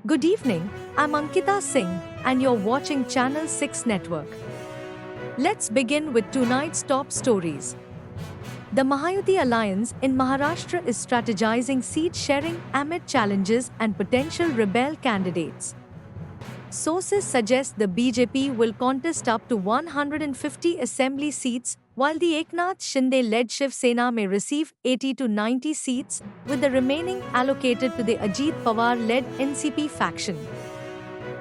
Good evening, I'm Ankita Singh, and you're watching Channel 6 Network. Let's begin with tonight's top stories. The Mahayuti alliance in Maharashtra is strategizing seat sharing amid challenges and potential rebel candidates. Sources suggest the BJP will contest up to 150 assembly seats, while the Eknath Shinde-led Shiv Sena may receive 80 to 90 seats, with the remaining allocated to the Ajit Pawar-led NCP faction.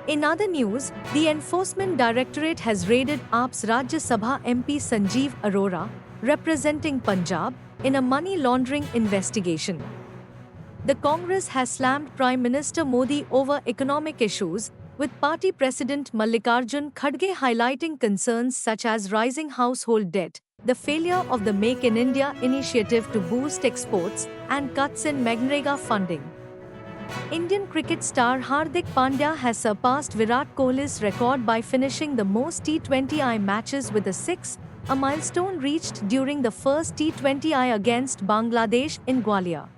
In other news, the Enforcement Directorate has raided AAP's Rajya Sabha MP Sanjeev Arora, representing Punjab, in a money laundering investigation. The Congress has slammed Prime Minister Modi over economic issues, with party president Mallikarjun Kharge highlighting concerns such as rising household debt, the failure of the Make in India initiative to boost exports, and cuts in MGNREGA funding. Indian cricket star Hardik Pandya has surpassed Virat Kohli's record by finishing the most T20I matches with a six, a milestone reached during the first T20I against Bangladesh in Gwalior.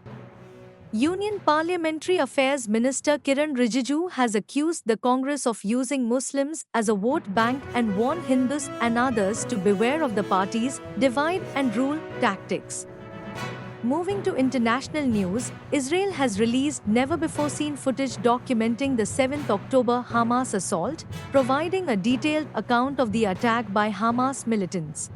Union Parliamentary Affairs Minister Kiran Rijiju has accused the Congress of using Muslims as a vote bank and warned Hindus and others to beware of the party's divide and rule tactics. Moving to international news, Israel has released never-before-seen footage documenting the 7th October Hamas assault, providing a detailed account of the attack by Hamas militants.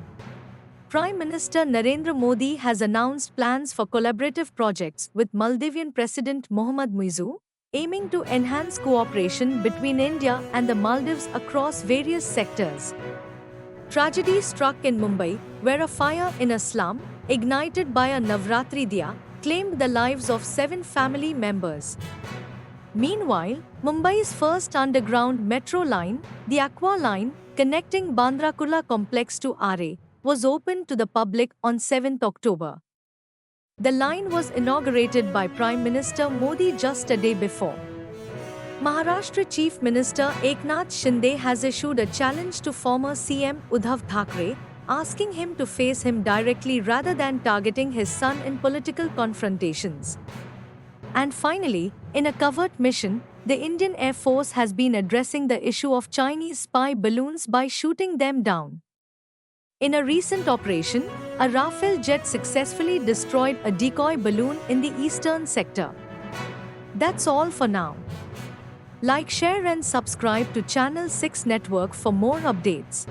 Prime Minister Narendra Modi has announced plans for collaborative projects with Maldivian President Mohamed Muizzu, aiming to enhance cooperation between India and the Maldives across various sectors. Tragedy struck in Mumbai, where a fire in a slum, ignited by a Navratri diya, claimed the lives of 7 family members. Meanwhile, Mumbai's first underground metro line, the Aqua Line, connecting Bandra Kurla complex to Are, was opened to the public on 7th October. The line was inaugurated by Prime Minister Modi just a day before. Maharashtra Chief Minister Eknath Shinde has issued a challenge to former CM Uddhav Thackeray, asking him to face him directly rather than targeting his son in political confrontations. And finally, in a covert mission, the Indian Air Force has been addressing the issue of Chinese spy balloons by shooting them down. In a recent operation, a Rafale jet successfully destroyed a decoy balloon in the eastern sector. That's all for now. Like, share and subscribe to Channel 6 Network for more updates.